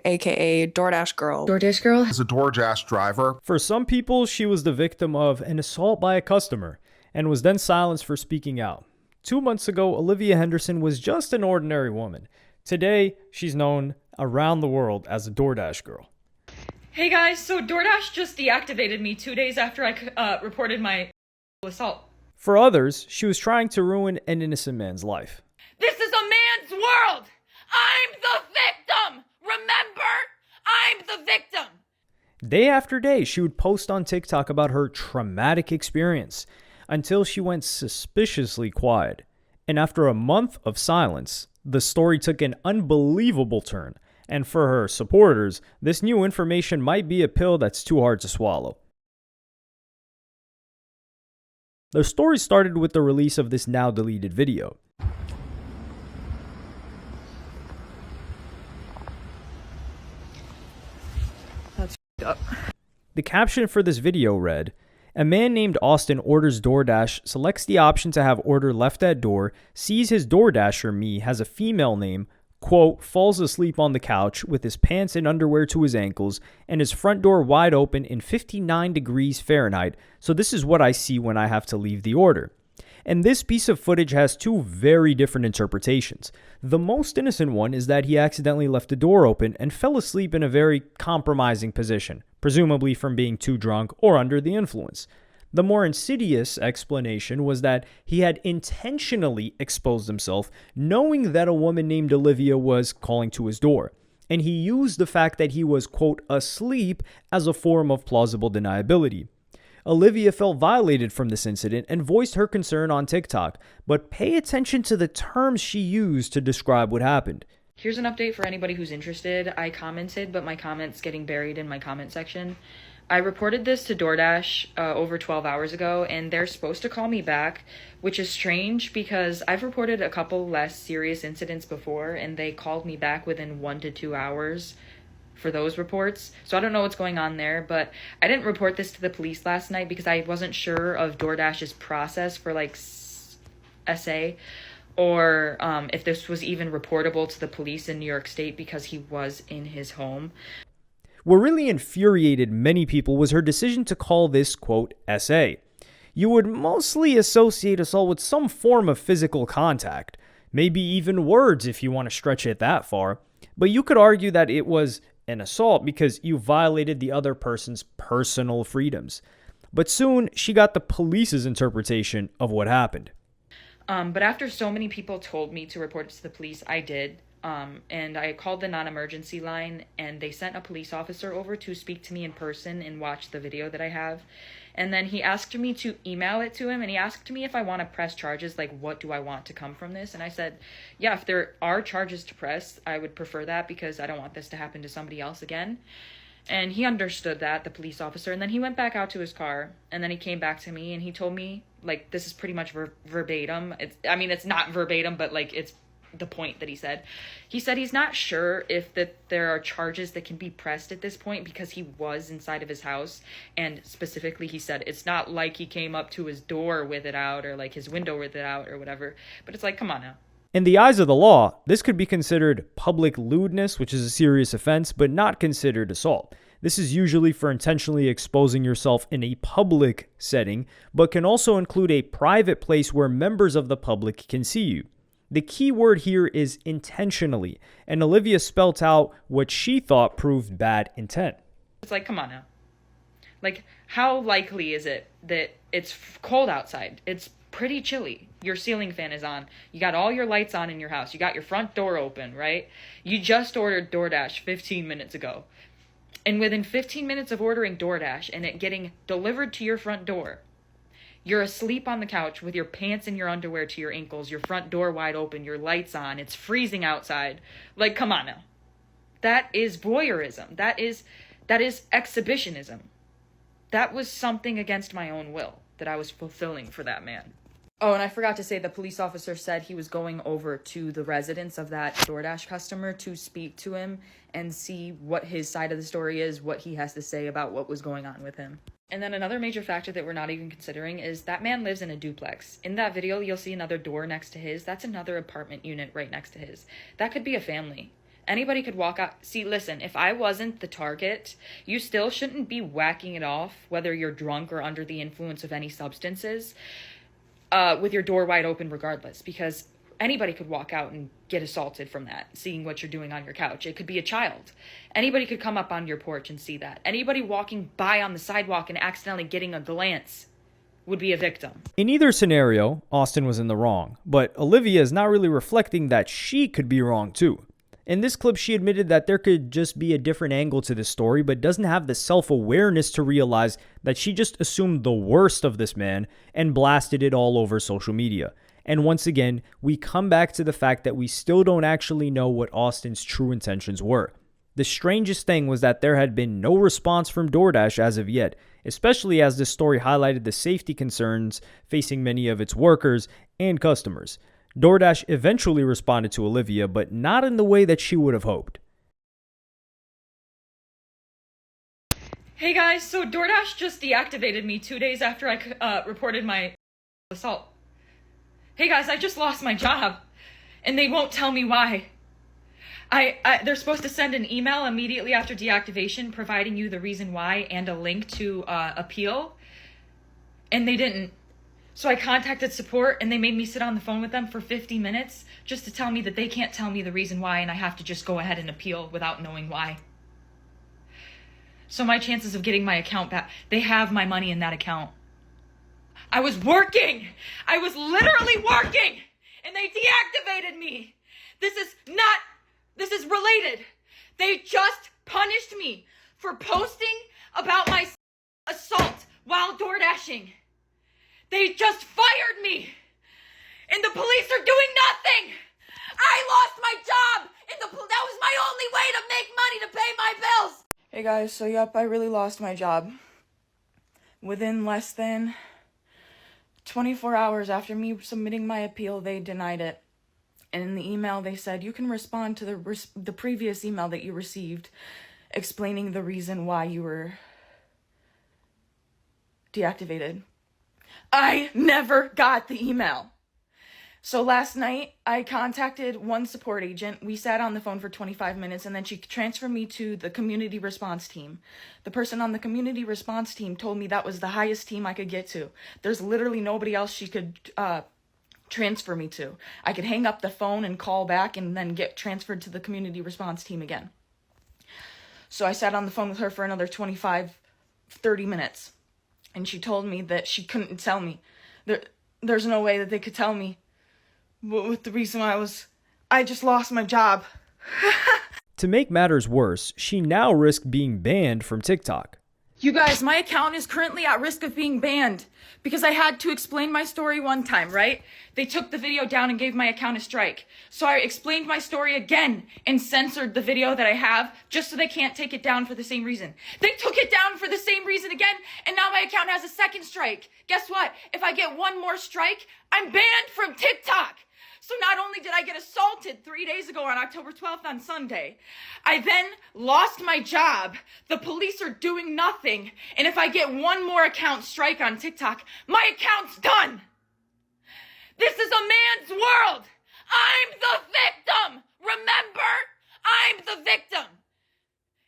aka Doordash Girl. Doordash Girl is a Doordash driver. For some people, she was the victim of an assault by a customer and was then silenced for speaking out. 2 months ago, Olivia Henderson was just an ordinary woman. Today, she's known around the world as a Doordash Girl. Hey guys, so DoorDash just deactivated me 2 days after I reported my assault. For others, she was trying to ruin an innocent man's life. This is a man's world! I'm the victim! Remember? I'm the victim! Day after day, she would post on TikTok about her traumatic experience until she went suspiciously quiet. And after a month of silence, the story took an unbelievable turn. And for her supporters, this new information might be a pill that's too hard to swallow. The story started with the release of this now deleted video. That's up. The caption for this video read, "A man named Austin orders DoorDash, selects the option to have order left at door, sees his DoorDasher me has a female name, quote, falls asleep on the couch with his pants and underwear to his ankles and his front door wide open in 59 degrees Fahrenheit, so this is what I see when I have to leave the order." And this piece of footage has two very different interpretations. The most innocent one is that he accidentally left the door open and fell asleep in a very compromising position, presumably from being too drunk or under the influence. The more insidious explanation was that he had intentionally exposed himself, knowing that a woman named Olivia was calling to his door. And he used the fact that he was, quote, asleep as a form of plausible deniability. Olivia felt violated from this incident and voiced her concern on TikTok, but pay attention to the terms she used to describe what happened. Here's an update for anybody who's interested. I commented, but my comment's getting buried in my comment section. I reported this to DoorDash over 12 hours ago, and they're supposed to call me back, which is strange because I've reported a couple less serious incidents before, and they called me back within 1 to 2 hours for those reports. So I don't know what's going on there, but I didn't report this to the police last night because I wasn't sure of DoorDash's process for like SA or if this was even reportable to the police in New York State because he was in his home. What really infuriated many people was her decision to call this, quote, SA. You would mostly associate assault with some form of physical contact, maybe even words if you want to stretch it that far, but you could argue that it was an assault because you violated the other person's personal freedoms. But soon, she got the police's interpretation of what happened. But after so many people told me to report it to the police, I did. And I called the non-emergency line, and they sent a police officer over to speak to me in person and watch the video that I have. And then he asked me to email it to him, and he asked me if I want to press charges, like what do I want to come from this? And I said, yeah, if there are charges to press, I would prefer that because I don't want this to happen to somebody else again. And he understood that, the police officer, and then he went back out to his car, and then he came back to me, and he told me, like, this is pretty much verbatim. It's not verbatim, but, like, it's the point that he said. He said he's not sure if that there are charges that can be pressed at this point because he was inside of his house, and specifically he said it's not like he came up to his door with it out or like his window with it out or whatever, but it's like, come on now. In the eyes of the law, this could be considered public lewdness, which is a serious offense, but not considered assault. This is usually for intentionally exposing yourself in a public setting, but can also include a private place where members of the public can see you. The key word here is intentionally, and Olivia spelt out what she thought proved bad intent. It's like, come on now. Like, how likely is it that it's cold outside? It's pretty chilly. Your ceiling fan is on. You got all your lights on in your house. You got your front door open, right? You just ordered DoorDash 15 minutes ago. And within 15 minutes of ordering DoorDash and it getting delivered to your front door, you're asleep on the couch with your pants and your underwear to your ankles, your front door wide open, your lights on, it's freezing outside. Like, come on now. That is voyeurism. That is exhibitionism. That was something against my own will that I was fulfilling for that man. Oh, and I forgot to say the police officer said he was going over to the residence of that DoorDash customer to speak to him and see what his side of the story is, what he has to say about what was going on with him. And then another major factor that we're not even considering is that man lives in a duplex. In that video, you'll see another door next to his. That's another apartment unit right next to his. That could be a family. Anybody could walk out. See, listen, if I wasn't the target, you still shouldn't be whacking it off, whether you're drunk or under the influence of any substances, with your door wide open regardless, because anybody could walk out and get assaulted from that, seeing what you're doing on your couch. It could be a child. Anybody could come up on your porch and see that. Anybody walking by on the sidewalk and accidentally getting a glance would be a victim. In either scenario, Austin was in the wrong, but Olivia is not really reflecting that she could be wrong too. In this clip, she admitted that there could just be a different angle to this story, but doesn't have the self-awareness to realize that she just assumed the worst of this man and blasted it all over social media. And once again, we come back to the fact that we still don't actually know what Austin's true intentions were. The strangest thing was that there had been no response from DoorDash as of yet, especially as this story highlighted the safety concerns facing many of its workers and customers. DoorDash eventually responded to Olivia, but not in the way that she would have hoped. Hey guys, so DoorDash just deactivated me 2 days after I reported my assault. Hey guys, I just lost my job, and they won't tell me why. They're supposed to send an email immediately after deactivation providing you the reason why and a link to appeal, and they didn't. So I contacted support, and they made me sit on the phone with them for 50 minutes just to tell me that they can't tell me the reason why, and I have to just go ahead and appeal without knowing why. So my chances of getting my account back, they have my money in that account. I was working! I was literally working! And they deactivated me! This is related. They just punished me for posting about my assault while door dashing. They just fired me! And the police are doing nothing! I lost my job! And that was my only way to make money to pay my bills! Hey guys, so yep, I really lost my job. Within less than 24 hours after me submitting my appeal, they denied it. And in the email, they said, you can respond to the previous email that you received explaining the reason why you were deactivated. I never got the email. So last night, I contacted one support agent. We sat on the phone for 25 minutes, and then she transferred me to the community response team. The person on the community response team told me that was the highest team I could get to. There's literally nobody else she could transfer me to. I could hang up the phone and call back and then get transferred to the community response team again. So I sat on the phone with her for another 25, 30 minutes. And she told me that she couldn't tell me. There's no way that they could tell me what the reason I just lost my job. To make matters worse, she now risked being banned from TikTok. You guys, my account is currently at risk of being banned because I had to explain my story one time, right? They took the video down and gave my account a strike. So I explained my story again and censored the video that I have just so they can't take it down for the same reason. They took it down for the same reason again, and now my account has a second strike. Guess what? If I get one more strike, I'm banned from TikTok. So not only did I get assaulted 3 days ago on October 12th on Sunday, I then lost my job. The police are doing nothing. And if I get one more account strike on TikTok, my account's done. This is a man's world. I'm the victim. Remember? I'm the victim.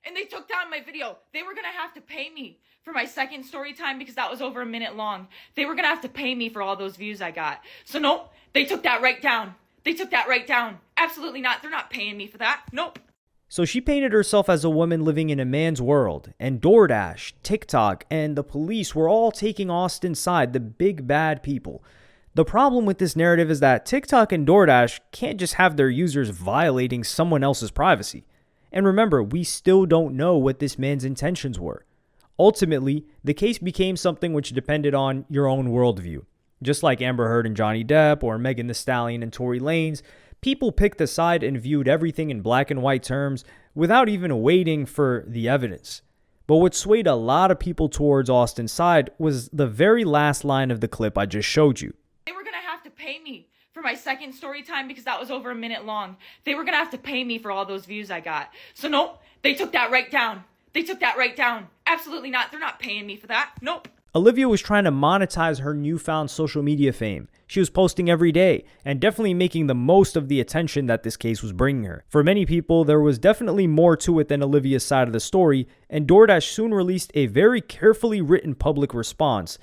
And they took down my video. They were going to have to pay me for my second story time because that was over a minute long. They were going to have to pay me for all those views I got. So nope, they took that right down. They took that right down. Absolutely not. They're not paying me for that. Nope. So she painted herself as a woman living in a man's world, and DoorDash, TikTok, and the police were all taking Austin's side, the big bad people. The problem with this narrative is that TikTok and DoorDash can't just have their users violating someone else's privacy. And remember, we still don't know what this man's intentions were. Ultimately, the case became something which depended on your own worldview. Just like Amber Heard and Johnny Depp, or Megan Thee Stallion and Tory Lanez, people picked a side and viewed everything in black and white terms without even waiting for the evidence. But what swayed a lot of people towards Austin's side was the very last line of the clip I just showed you. They were going to have to pay me for my second story time because that was over a minute long. They were going to have to pay me for all those views I got. So nope, they took that right down. They took that right down. Absolutely not. They're not paying me for that. Nope. Olivia was trying to monetize her newfound social media fame. She was posting every day and definitely making the most of the attention that this case was bringing her. For many people, there was definitely more to it than Olivia's side of the story, and Doordash soon released a very carefully written public response.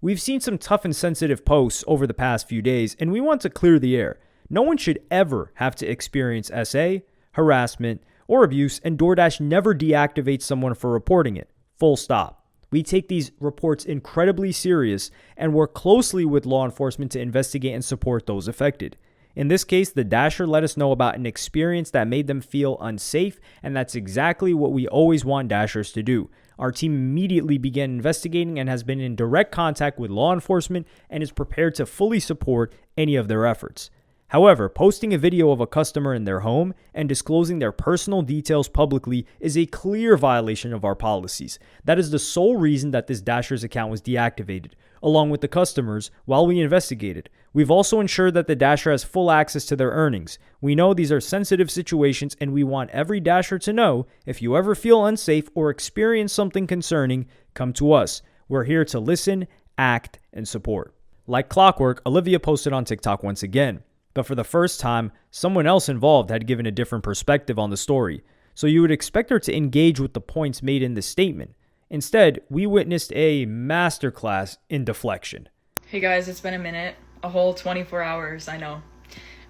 We've seen some tough and sensitive posts over the past few days, and we want to clear the air. No one should ever have to experience SA, harassment, or abuse, and Doordash never deactivates someone for reporting it. Full stop. We take these reports incredibly serious and work closely with law enforcement to investigate and support those affected. In this case, the Dasher let us know about an experience that made them feel unsafe, and that's exactly what we always want Dashers to do. Our team immediately began investigating and has been in direct contact with law enforcement and is prepared to fully support any of their efforts. However, posting a video of a customer in their home and disclosing their personal details publicly is a clear violation of our policies. That is the sole reason that this Dasher's account was deactivated, along with the customers, while we investigated. We've also ensured that the Dasher has full access to their earnings. We know these are sensitive situations, and we want every Dasher to know if you ever feel unsafe or experience something concerning, come to us. We're here to listen, act, and support. Like clockwork, Olivia posted on TikTok once again. But for the first time, someone else involved had given a different perspective on the story, so you would expect her to engage with the points made in this statement. Instead, we witnessed a masterclass in deflection. Hey guys, it's been a minute. A whole 24 hours, I know.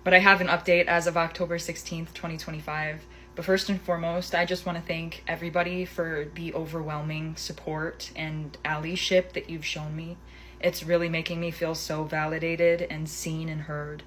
But I have an update as of October 16th, 2025. But first and foremost, I just want to thank everybody for the overwhelming support and allyship that you've shown me. It's really making me feel so validated and seen and heard.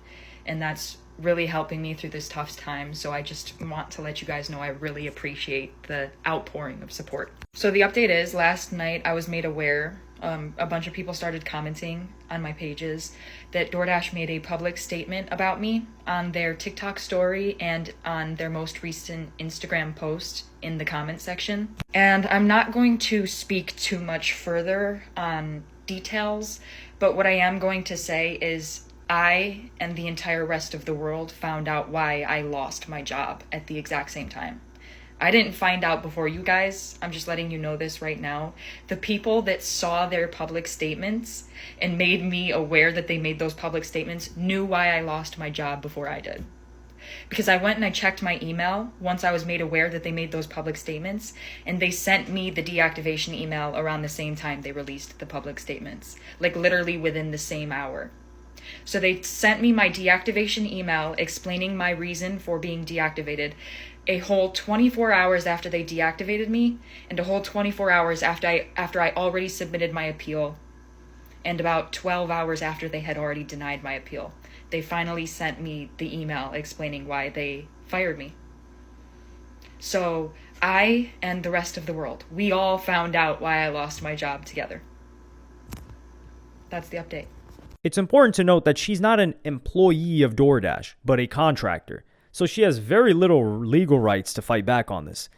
And that's really helping me through this tough time. So I just want to let you guys know I really appreciate the outpouring of support. So the update is, last night I was made aware, a bunch of people started commenting on my pages, that Doordash made a public statement about me on their TikTok story and on their most recent Instagram post in the comment section. And I'm not going to speak too much further on details, but what I am going to say is I and the entire rest of the world found out why I lost my job at the exact same time. I didn't find out before you guys. I'm just letting you know this right now. The people that saw their public statements and made me aware that they made those public statements knew why I lost my job before I did. Because I went and I checked my email once I was made aware that they made those public statements, and they sent me the deactivation email around the same time they released the public statements, like literally within the same hour. So they sent me my deactivation email explaining my reason for being deactivated a whole 24 hours after they deactivated me, and a whole 24 hours after I already submitted my appeal, and about 12 hours after they had already denied my appeal. They finally sent me the email explaining why they fired me. So I and the rest of the world, we all found out why I lost my job together. That's the update. It's important to note that she's not an employee of Doordash, but a contractor, so she has very little legal rights to fight back on this.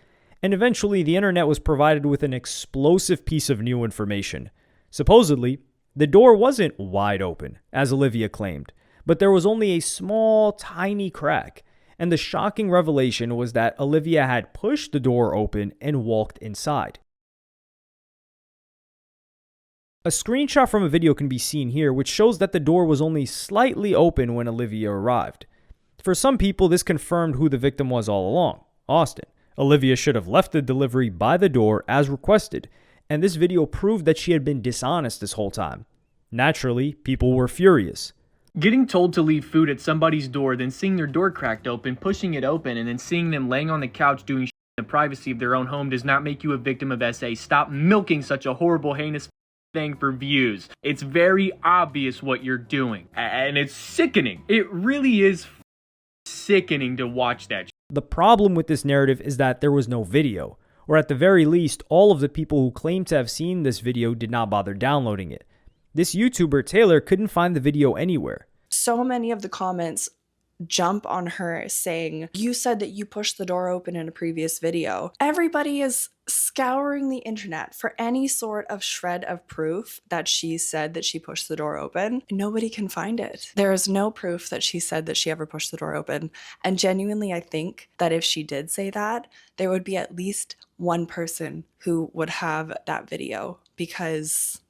And eventually, the internet was provided with an explosive piece of new information. Supposedly, the door wasn't wide open, as Olivia claimed, but there was only a small, tiny crack. And the shocking revelation was that Olivia had pushed the door open and walked inside. A screenshot from a video can be seen here, which shows that the door was only slightly open when Olivia arrived. For some people, this confirmed who the victim was all along, Austin. Olivia should have left the delivery by the door as requested, and this video proved that she had been dishonest this whole time. Naturally, people were furious. Getting told to leave food at somebody's door, then seeing their door cracked open, pushing it open, and then seeing them laying on the couch doing shit in the privacy of their own home does not make you a victim of SA. Stop milking such a horrible, heinous thing for views. It's very obvious what you're doing, and it's sickening. It really is sickening to watch that. The problem with this narrative is that there was no video, or at the very least, all of the people who claim to have seen this video did not bother downloading it. This YouTuber, Taylor, couldn't find the video anywhere. So many of the comments jump on her saying, you said that you pushed the door open in a previous video. Everybody is scouring the internet for any sort of shred of proof that she said that she pushed the door open. Nobody can find it. There is no proof that she said that she ever pushed the door open. And genuinely, I think that if she did say that, there would be at least one person who would have that video, because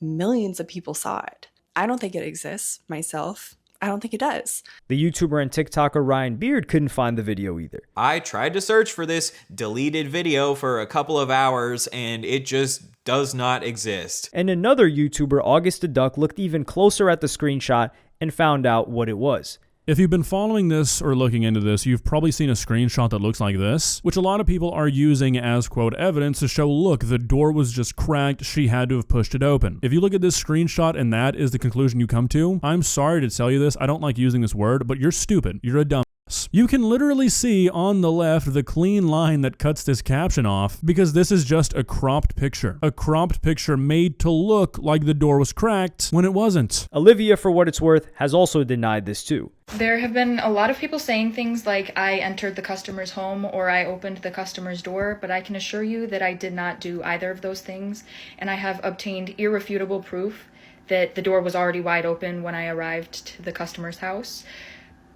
millions of people saw it. I don't think it exists myself. I don't think it does. The YouTuber and TikToker Ryan Beard couldn't find the video either. I tried to search for this deleted video for a couple of hours and it just does not exist. And another YouTuber, August the Duck, looked even closer at the screenshot and found out what it was. If you've been following this or looking into this, you've probably seen a screenshot that looks like this, which a lot of people are using as, quote, evidence to show, look, the door was just cracked, she had to have pushed it open. If you look at this screenshot and that is the conclusion you come to, I'm sorry to tell you this, I don't like using this word, but you're stupid. You're a dumb. You can literally see on the left the clean line that cuts this caption off, because this is just a cropped picture. A cropped picture made to look like the door was cracked when it wasn't. Olivia, for what it's worth, has also denied this too. There have been a lot of people saying things like I entered the customer's home or I opened the customer's door, but I can assure you that I did not do either of those things, and I have obtained irrefutable proof that the door was already wide open when I arrived to the customer's house.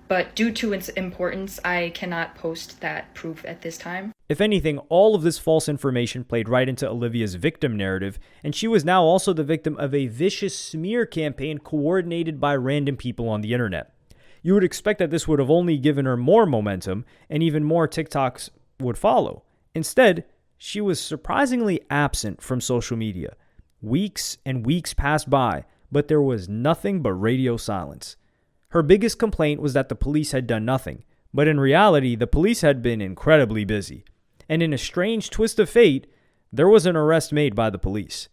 But due to its importance, I cannot post that proof at this time. If anything, all of this false information played right into Olivia's victim narrative, and she was now also the victim of a vicious smear campaign coordinated by random people on the internet. You would expect that this would have only given her more momentum, and even more TikToks would follow. Instead, she was surprisingly absent from social media. Weeks and weeks passed by, but there was nothing but radio silence. Her biggest complaint was that the police had done nothing, but in reality, the police had been incredibly busy. And in a strange twist of fate, there was an arrest made by the police.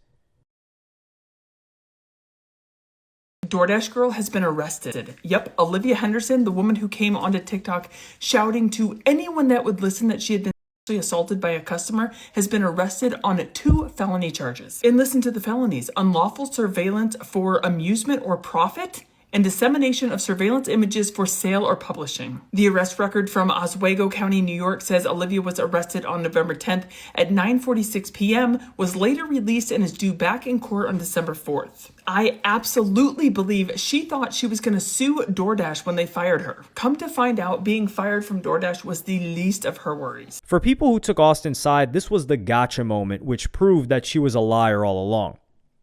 DoorDash girl has been arrested. Yep, Olivia Henderson, the woman who came onto TikTok shouting to anyone that would listen that she had been sexually assaulted by a customer, has been arrested on 2 felony charges. And listen to the felonies: unlawful surveillance for amusement or profit, and dissemination of surveillance images for sale or publishing. The arrest record from Oswego County, New York says Olivia was arrested on November 10th at 9:46 p.m., was later released and is due back in court on December 4th. I absolutely believe she thought she was going to sue DoorDash when they fired her. Come to find out, being fired from DoorDash was the least of her worries. For people who took Austin's side, this was the gotcha moment, which proved that she was a liar all along.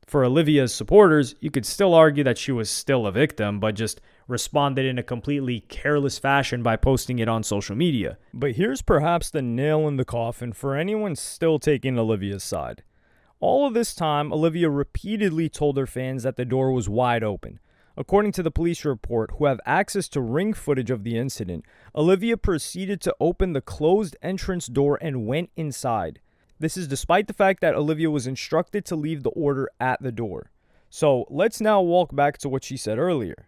For Olivia's supporters, you could still argue that she was still a victim, but just responded in a completely careless fashion by posting it on social media. But here's perhaps the nail in the coffin for anyone still taking Olivia's side. All of this time, Olivia repeatedly told her fans that the door was wide open. According to the police report, who have access to ring footage of the incident, Olivia proceeded to open the closed entrance door and went inside. This is despite the fact that Olivia was instructed to leave the order at the door. So let's now walk back to what she said earlier.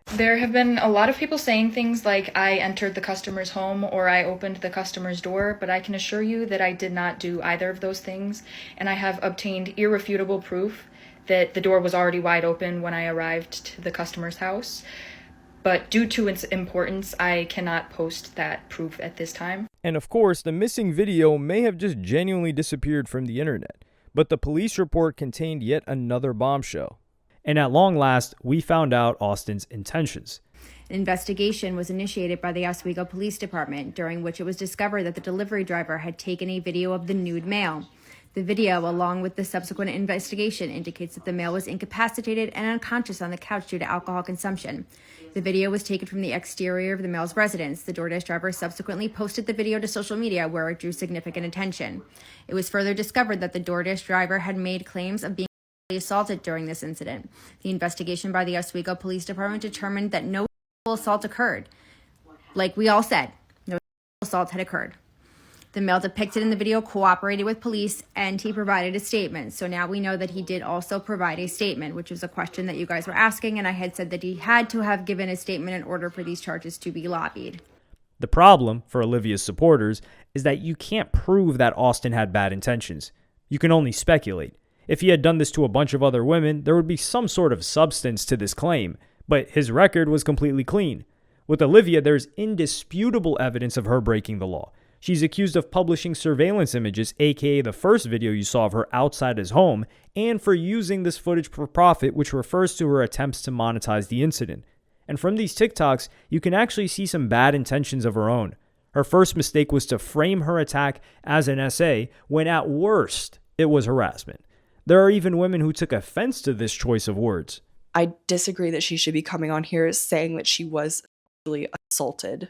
There have been a lot of people saying things like I entered the customer's home or I opened the customer's door, but I can assure you that I did not do either of those things, and I have obtained irrefutable proof that the door was already wide open when I arrived to the customer's house. But due to its importance, I cannot post that proof at this time. And of course, the missing video may have just genuinely disappeared from the internet, but the police report contained yet another bombshell. And at long last, we found out Austin's intentions. An investigation was initiated by the Oswego Police Department, during which it was discovered that the delivery driver had taken a video of the nude male. The video, along with the subsequent investigation, indicates that the male was incapacitated and unconscious on the couch due to alcohol consumption. The video was taken from the exterior of the male's residence. The DoorDash driver subsequently posted the video to social media, where it drew significant attention. It was further discovered that the DoorDash driver had made claims of being assaulted during this incident. The investigation by the Oswego Police Department determined that no assault occurred. Like we all said, no assault had occurred. The male depicted in the video cooperated with police and he provided a statement. So now we know that he did also provide a statement, which was a question that you guys were asking, and I had said that he had to have given a statement in order for these charges to be lobbied. The problem for Olivia's supporters is that you can't prove that Austin had bad intentions. You can only speculate. If he had done this to a bunch of other women, there would be some sort of substance to this claim, but his record was completely clean. With Olivia, there's indisputable evidence of her breaking the law. She's accused of publishing surveillance images, aka the first video you saw of her outside his home, and for using this footage for profit, which refers to her attempts to monetize the incident. And from these TikToks, you can actually see some bad intentions of her own. Her first mistake was to frame her attack as an essay, when at worst, it was harassment. There are even women who took offense to this choice of words. I disagree that she should be coming on here saying that she was sexually assaulted.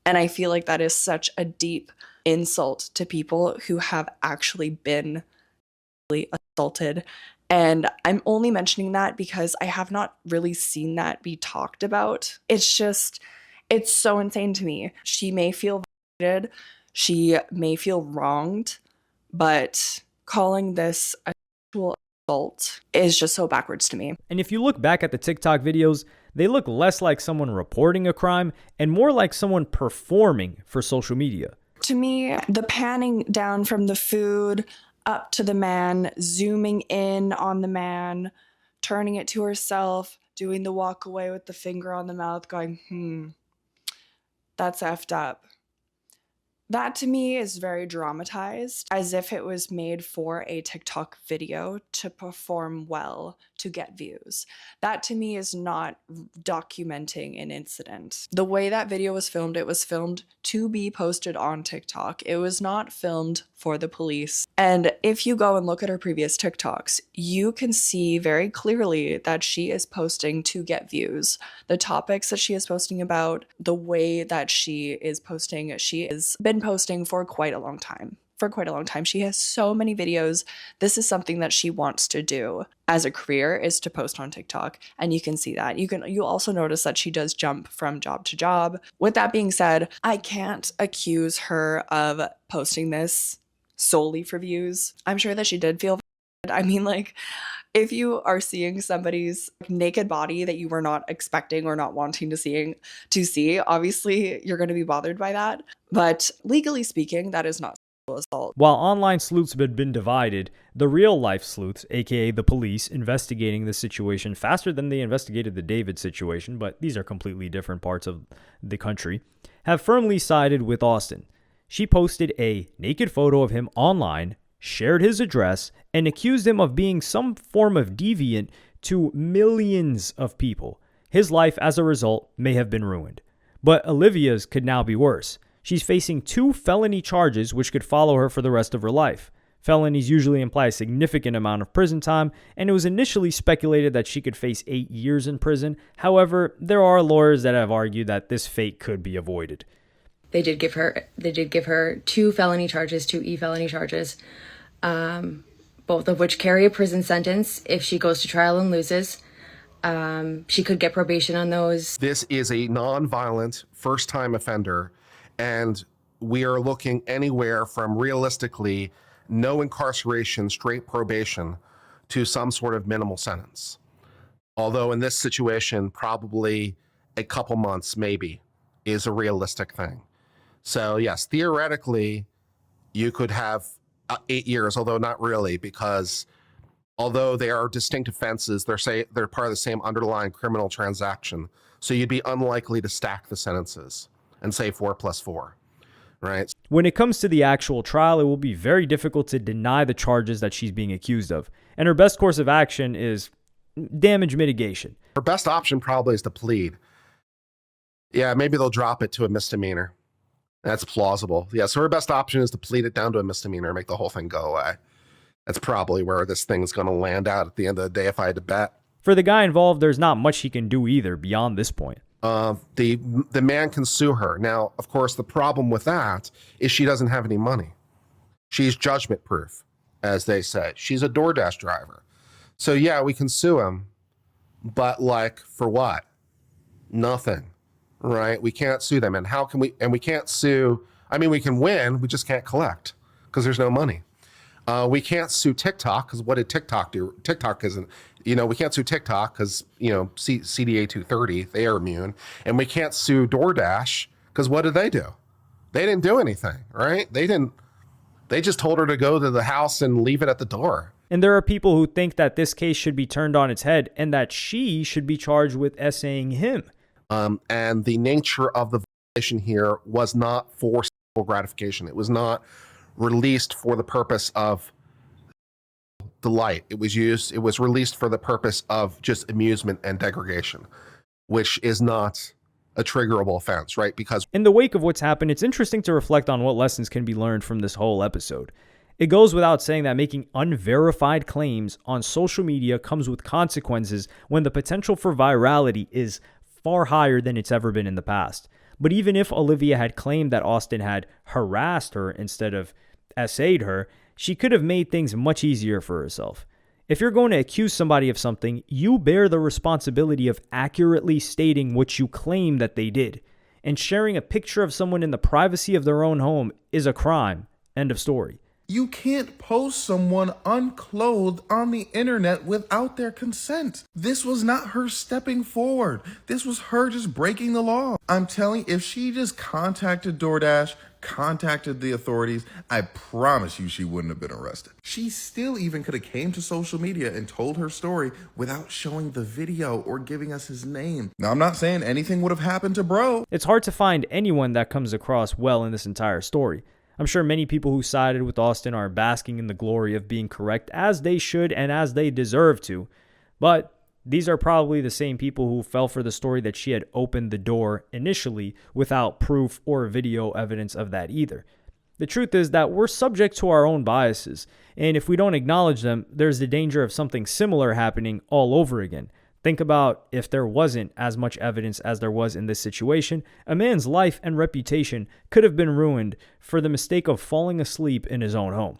And I feel like that is such a deep insult to people who have actually been sexually assaulted. And I'm only mentioning that because I have not really seen that be talked about. It's so insane to me. She may feel violated, she may feel wronged, but calling this a sexual assault is just so backwards to me. And if you look back at the TikTok videos, they look less like someone reporting a crime and more like someone performing for social media. To me, the panning down from the food up to the man, zooming in on the man, turning it to herself, doing the walk away with the finger on the mouth, going, that's effed up. That to me is very dramatized, as if it was made for a TikTok video to perform well, to get views. That to me is not documenting an incident. The way that video was filmed, it was filmed to be posted on TikTok. It was not filmed for the police. And if you go and look at her previous TikToks, you can see very clearly that she is posting to get views. The topics that she is posting about, the way that she is posting, she has been posting for quite a long time. She has so many videos. This is something that she wants to do as a career, is to post on TikTok. And you can see that. You'll also notice that she does jump from job to job. With that being said, I can't accuse her of posting this solely for views. I'm sure that she did feel I mean, like, if you are seeing somebody's naked body that you were not expecting or not wanting to see, obviously you're going to be bothered by that. But legally speaking, that is not sexual assault. While online sleuths have been divided, the real life sleuths, aka the police, investigating the situation faster than they investigated the David situation, but these are completely different parts of the country, have firmly sided with Austin. She posted a naked photo of him online, shared his address, and accused him of being some form of deviant to millions of people. His life, as a result, may have been ruined. But Olivia's could now be worse. She's facing 2 felony charges which could follow her for the rest of her life. Felonies usually imply a significant amount of prison time, and it was initially speculated that she could face 8 years in prison. However, there are lawyers that have argued that this fate could be avoided. They did give her 2 felony charges, 2 e-felony charges, both of which carry a prison sentence if she goes to trial and loses. She could get probation on those. This is a non-violent first-time offender, and we are looking anywhere from realistically no incarceration, straight probation, to some sort of minimal sentence. Although in this situation, probably a couple months maybe is a realistic thing. So yes, theoretically, you could have 8 years, although not really, because although they are distinct offenses, they're part of the same underlying criminal transaction. So you'd be unlikely to stack the sentences and say 4 + 4, right? When it comes to the actual trial, it will be very difficult to deny the charges that she's being accused of. And her best course of action is damage mitigation. Her best option probably is to plead. Yeah, maybe they'll drop it to a misdemeanor. That's plausible. Yeah, so her best option is to plead it down to a misdemeanor and make the whole thing go away. That's probably where this thing's going to land out at the end of the day if I had to bet. For the guy involved, there's not much he can do either beyond this point. The man can sue her. Now, of course, the problem with that is she doesn't have any money. She's judgment proof, as they say. She's a Doordash driver. So yeah, we can sue him, but like for what? Nothing, right? We can't sue them. And how can we, and we can't sue, I mean, we can win, we just can't collect because there's no money. We can't sue TikTok because what did TikTok do? TikTok isn't, we can't sue TikTok because, CDA 230, they are immune. And we can't sue DoorDash because what did they do? They didn't do anything, right? They just told her to go to the house and leave it at the door. And there are people who think that this case should be turned on its head and that she should be charged with essaying him. And the nature of the violation here was not for sexual gratification. It was not released for the purpose of delight. It was released for the purpose of just amusement and degradation, which is not a triggerable offense, right? Because in the wake of what's happened, it's interesting to reflect on what lessons can be learned from this whole episode. It goes without saying that making unverified claims on social media comes with consequences when the potential for virality is far higher than it's ever been in the past. But even if Olivia had claimed that Austin had harassed her instead of essayed her, she could have made things much easier for herself. If you're going to accuse somebody of something, you bear the responsibility of accurately stating what you claim that they did. And sharing a picture of someone in the privacy of their own home is a crime. End of story. You can't post someone unclothed on the internet without their consent. This was not her stepping forward. This was her just breaking the law. I'm telling you, if she just contacted DoorDash, contacted the authorities, I promise you she wouldn't have been arrested. She still even could have came to social media and told her story without showing the video or giving us his name. Now, I'm not saying anything would have happened to bro. It's hard to find anyone that comes across well in this entire story. I'm sure many people who sided with Austin are basking in the glory of being correct, as they should and as they deserve to. But these are probably the same people who fell for the story that she had opened the door initially without proof or video evidence of that either. The truth is that we're subject to our own biases, and if we don't acknowledge them, there's the danger of something similar happening all over again. Think about if there wasn't as much evidence as there was in this situation, a man's life and reputation could have been ruined for the mistake of falling asleep in his own home.